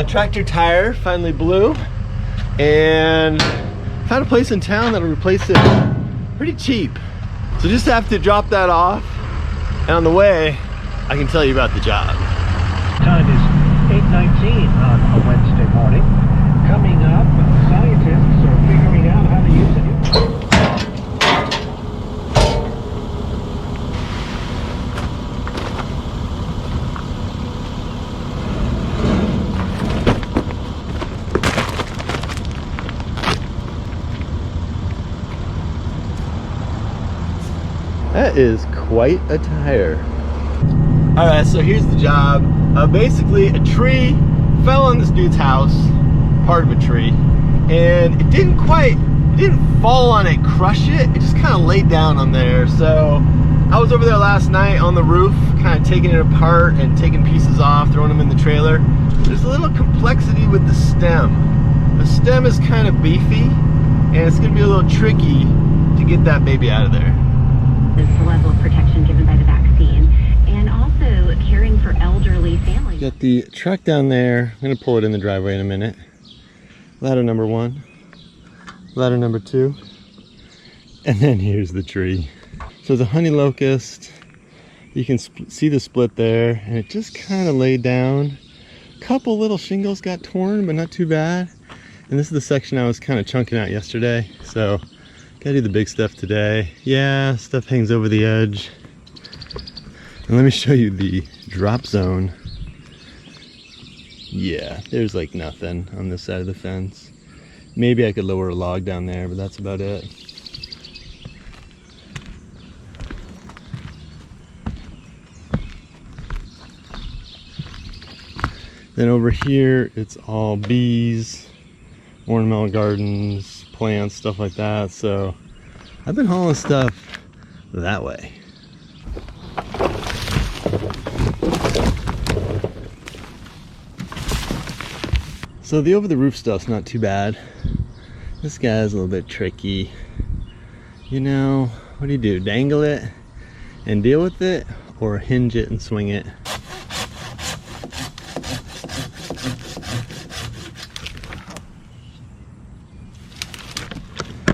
Tractor tire finally blew, and found a place in town that'll replace it pretty cheap. So just have to drop that off, and on the way, I can tell you about the job. Time is 8:19 on a Wednesday morning. Coming up, scientists are figuring out how to use it. That is quite a tire. All right, so here's the job. Basically, a tree fell on this dude's house, part of a tree, and it didn't fall on it, crush it. It just kind of laid down on there. So I was over there last night on the roof, kind of taking it apart and taking pieces off, throwing them in the trailer. There's a little complexity with the stem. The stem is kind of beefy, and it's gonna be a little tricky to get that baby out of there. The level of protection given by the vaccine, and also caring for elderly families. Got the truck down there. I'm gonna pull it in the driveway in a minute. Ladder number 1, ladder number 2, and then here's the tree. So the honey locust, you can see the split there, and it just kind of laid down. A couple little shingles got torn, but not too bad. And this is the section I was kind of chunking out yesterday, so gotta do the big stuff today. Yeah, stuff hangs over the edge. And let me show you the drop zone. Yeah, there's like nothing on this side of the fence. Maybe I could lower a log down there, but that's about it. Then over here, it's all bees, ornamental gardens, plants, stuff like that. So I've been hauling stuff that way. So the over the roof stuff's not too bad. This guy's a little bit tricky. You know, what do? Dangle it and deal with it, or hinge it and swing it?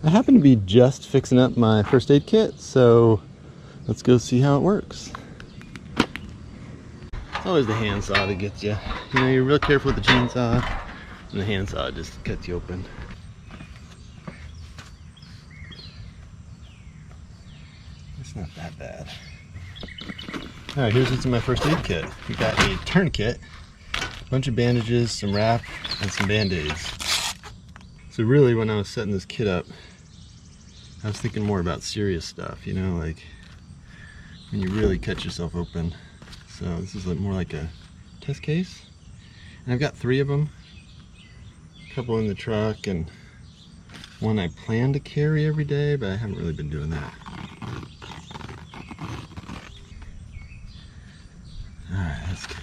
I happen to be just fixing up my first aid kit, so let's go see how it works. It's always the handsaw that gets you. You know, you're real careful with the chainsaw, and the handsaw just cuts you open. It's not that bad. Alright, here's what's in my first aid kit. We got a tourniquet, a bunch of bandages, some wrap, and some band-aids. So really, when I was setting this kit up, I was thinking more about serious stuff, you know, like when you really cut yourself open. So this is more like a test case. And I've got 3 of them. A couple in the truck, and one I plan to carry every day, but I haven't really been doing that. Alright, that's good.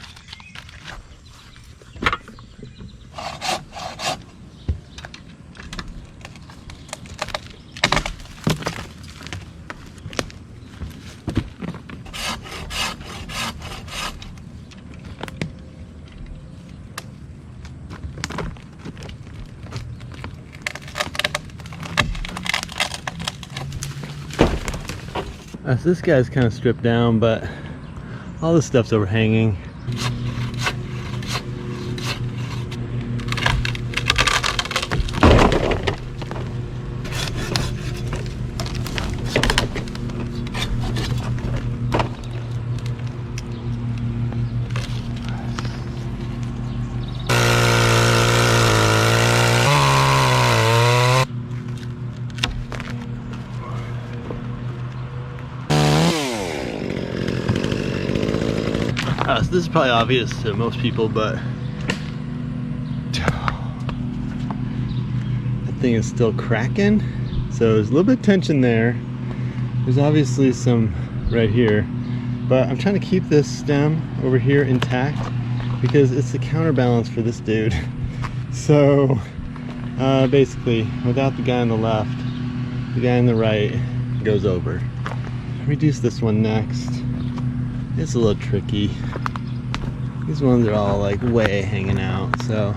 So this guy's kind of stripped down, but all this stuff's overhanging. So this is probably obvious to most people, but that thing is still cracking. So there's a little bit of tension there. There's obviously some right here, but I'm trying to keep this stem over here intact because it's the counterbalance for this dude. So basically, without the guy on the left, the guy on the right goes over. Reduce this one next. It's a little tricky. These ones are all like way hanging out, so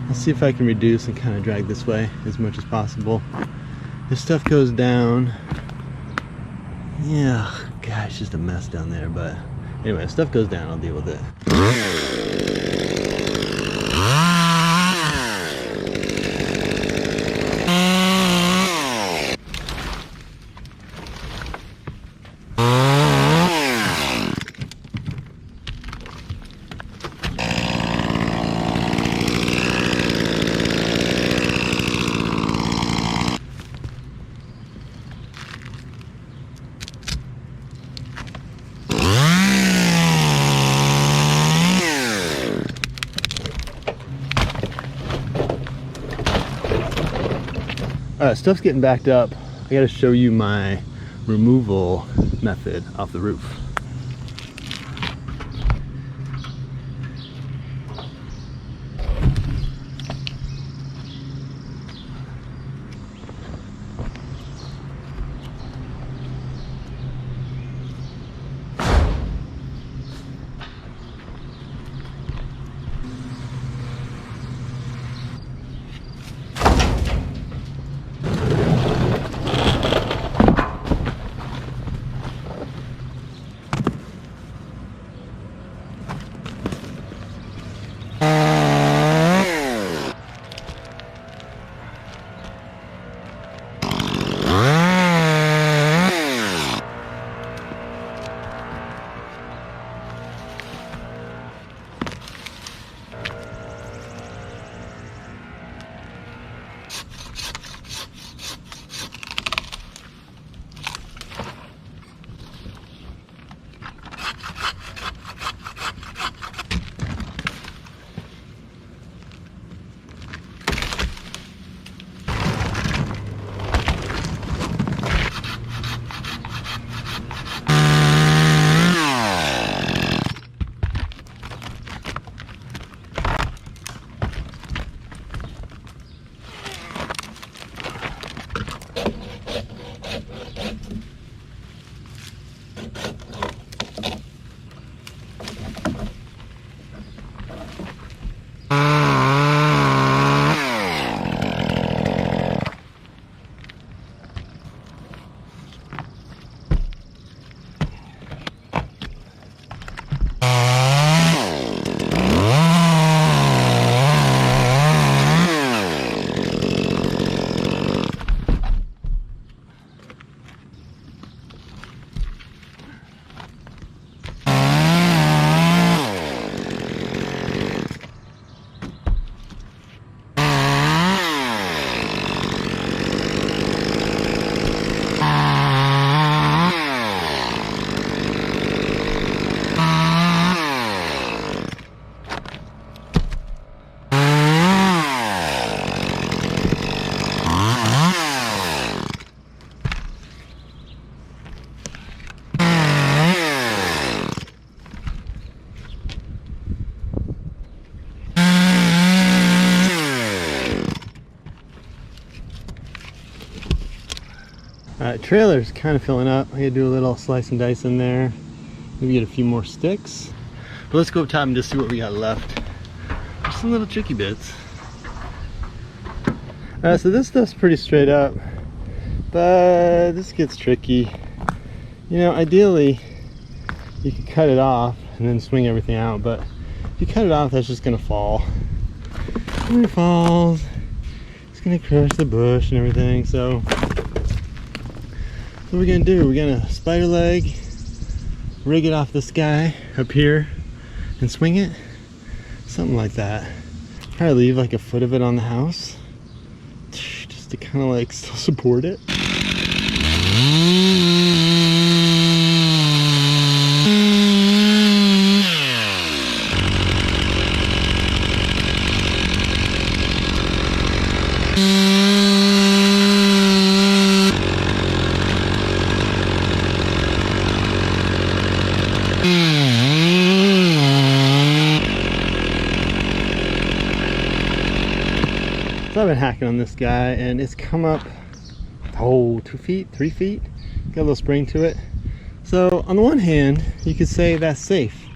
I'll see if I can reduce and kind of drag this way as much as possible. This stuff goes down. Yeah, gosh, it's just a mess down there, but anyway, if stuff goes down, I'll deal with it. Alright, stuff's getting backed up. I gotta show you my removal method off the roof. Alright, trailer's kind of filling up. I gotta do a little slice and dice in there. Maybe get a few more sticks. But let's go up top and just see what we got left. Just some little tricky bits. Alright, so this stuff's pretty straight up. But this gets tricky. You know, ideally, you could cut it off and then swing everything out. But if you cut it off, that's just gonna fall. When it falls, it's gonna crush the bush and everything. So what we're gonna do, we're gonna spider leg, rig it off this guy up here and swing it, something like that. Probably leave like a foot of it on the house just to kind of like still support it. So I've been hacking on this guy and it's come up, 2 feet, 3 feet, got a little spring to it. So on the one hand, you could say that's safe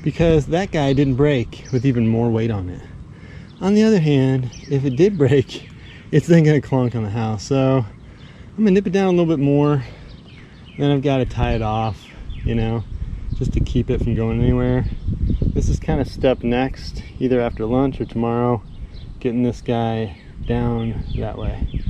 because that guy didn't break with even more weight on it. On the other hand, if it did break, it's then gonna clunk on the house. So I'm gonna nip it down a little bit more. Then I've got to tie it off, you know, just to keep it from going anywhere. This is kind of step next, either after lunch or tomorrow, getting this guy down that way.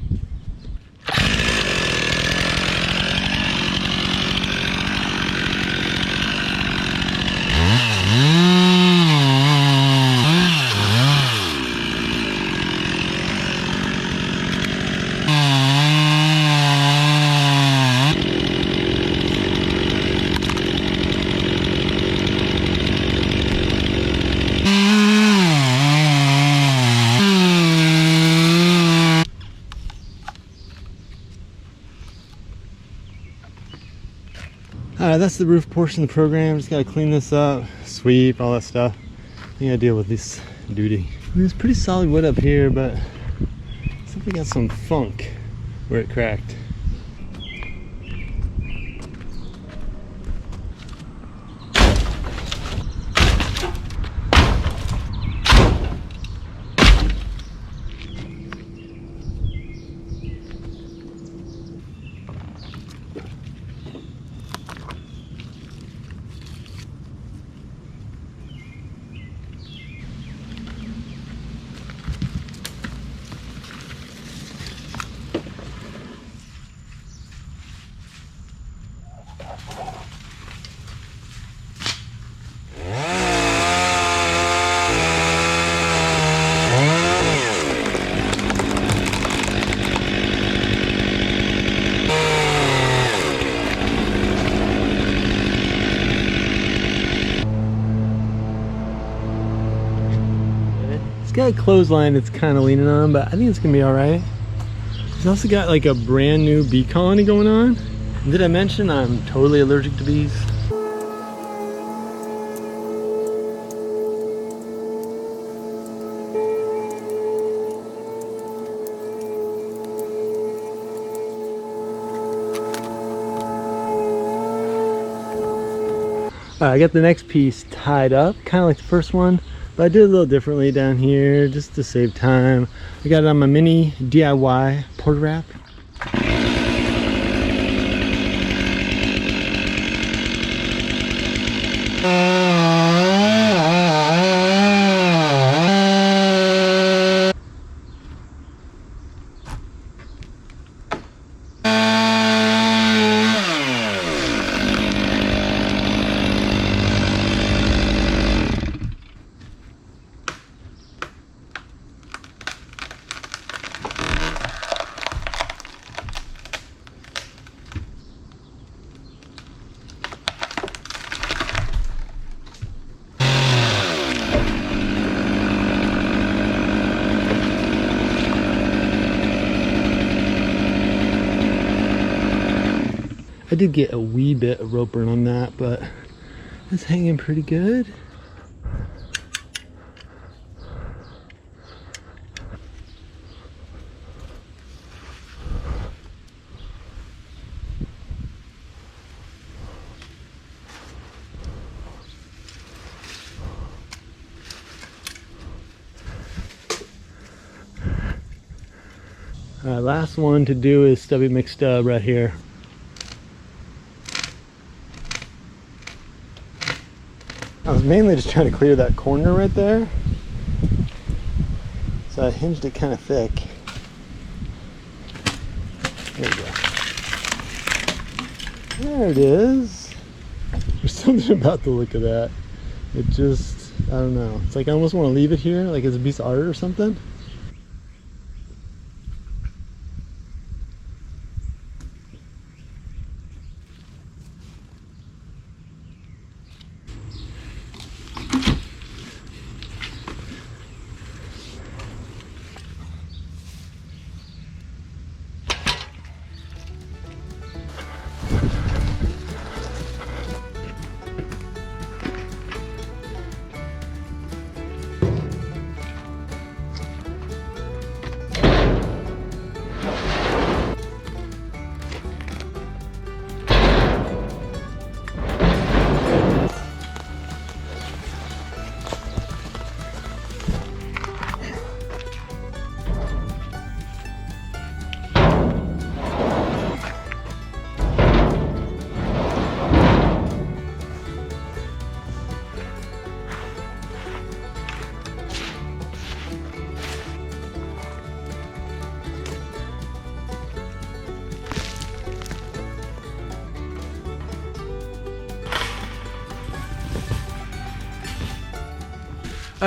Alright, that's the roof portion of the program. Just gotta clean this up, sweep, all that stuff. I gotta deal with this duty. I mean, it's pretty solid wood up here, but it's definitely got some funk where it cracked. Got a clothesline that's kind of leaning on, but I think it's gonna be all right. It's also got like a brand new bee colony going on. And did I mention I'm totally allergic to bees? I got the next piece tied up, kind of like the first one. But I did it a little differently down here just to save time. I got it on my mini DIY porta wrap. I did get a wee bit of rope burn on that, but it's hanging pretty good. Last one to do is stubby mixed stub right here. I was mainly just trying to clear that corner right there. So I hinged it kind of thick. There we go. There it is. There's something about the look of that. It just, I don't know. It's like I almost want to leave it here, like it's a piece of art or something.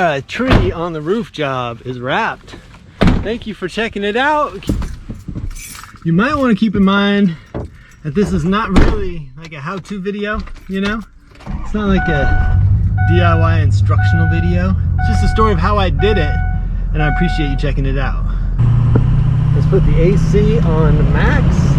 A tree on the roof job is wrapped. Thank you for checking it out. You might want to keep in mind that this is not really like a how-to video, you know? It's not like a DIY instructional video. It's just a story of how I did it, and I appreciate you checking it out. Let's put the AC on max.